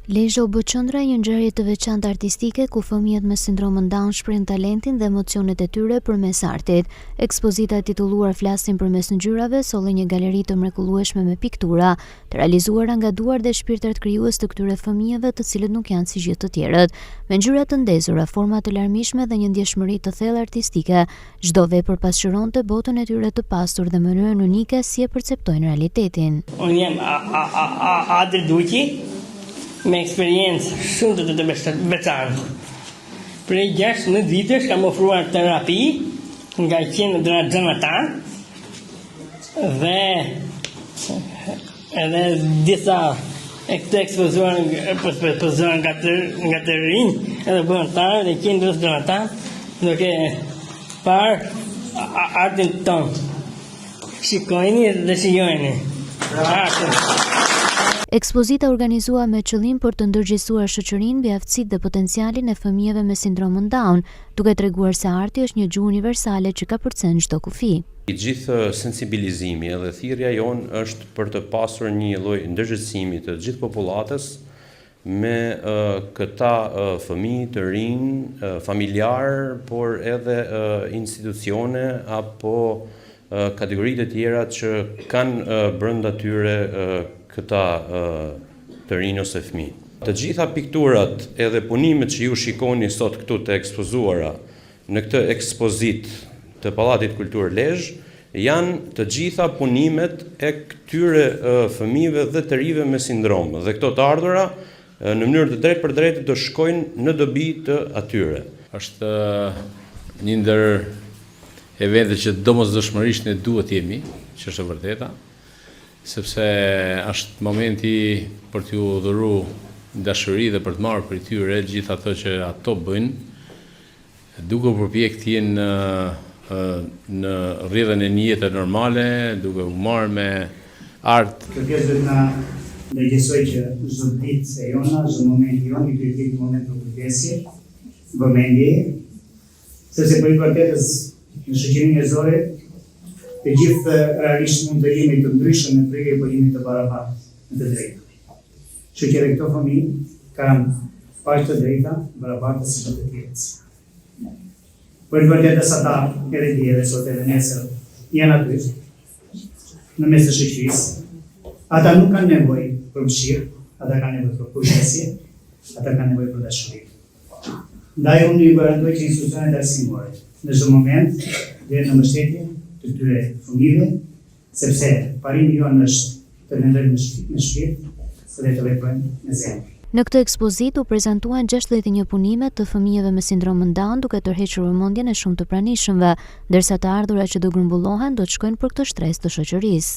Lezhë u bë qendra e një ngjarje të veçantë artistike ku fëmijët me sindromën Down shprehin talentin dhe emocionet e tyre përmes artit. Ekspozita e titulluar Flasin përmes ngjyrave solli një galeri të mrekullueshme me piktura, të realizuara nga duar dhe shpirtrat krijues të këtyre fëmijëve, të cilët nuk janë si gjithë të tjerët. Me ngjyra të ndezura, forma të larmishme dhe një ndjeshmëri të thellë artistike, çdo vepër pasqyronte botën e tyre të pastur dhe mënyrën unike si e perceptojnë realitetin. Unë jam Adel Duqi, me eksperiencë shumë të veçantë. Prej 16 vitesh kam ofruar terapi nga qendra Jonathan dhe edhe disa të ekspozuar nga të rinj edhe vullnetarë dhe qendrës Jonathan, duke parë artin tonë. Shikojini dhe shijojeni. Ekspozita organizua me qëllim për të ndërgjegjësuar shoqërinë mbi aftësitë dhe potencialin e fëmijëve me sindromën Down, duke treguar se arti është një gjuhë universale që ka përcen çdo kufi. I gjithë sensibilizimi edhe thirrja jonë është për të pasur një lloj ndërgjegjësimi të gjithë popullatës me këta fëmijë të rinj, familjar, por edhe institucione apo kategoritë të tjera që kanë brenda tyre këta të rinj ose fëmijë. Të gjitha pikturat edhe punimet që ju shikoni sot këtu të ekspozuara në këtë ekspozitë të Pallatit Kulturë Lezhë janë të gjitha punimet e këtyre fëmijëve dhe të rinjve me sindrom, dhe këto të ardhura në mënyrë të drejtë për drejtë do shkojnë në dobi të atyre. Është një ndër evente që domosdoshmërisht ne duhet jemi, që është e vërteta, sepse është momenti për t'ju dhuru dashuri dhe për të marrë për tyre gjithë ato që ato bëjnë, duke u përpjek të jenë në rrjedhën e një jete normale, duke u marrë me art. Kërkes duhet na ndërgjegjësoj që çdo ditë e jona, çdo moment i joni duhet të jetë një moment për kujtesje, vëmendje, sepse për i vërtetës në shoqërinë njerëzore të gjithë realisht mund të jemi të ndryshëm në prekje, por jemi të barabartë në të drejta. Kështu që këto fëmijë kanë paqë të drejta barabartë si të tjerët. Por në vërtetës ata edhe dje dhe sot edhe nesër janë aty në mes të shoqërisë. Ata nuk kanë nevojë për mëshirë, ata kanë nevojë për kujtesje, ata kanë nevojë për dashuri. Ndaj unë i garantoj që institucionet arsimore në çdo moment dhe në mbështetje të këtyre fëmijëve, sepse parimi jonë është të mendojmë me shpirt dhe të veprojmë me zemër. Në këtë ekspozitë u prezantuan 61 punime të fëmijëve me sindromën Down, duke tërhequr vëmendjen e shumë të pranishmëve, ndërsa të ardhurat që do grumbullohen do të shkojnë për këtë shtresë të shoqërisë.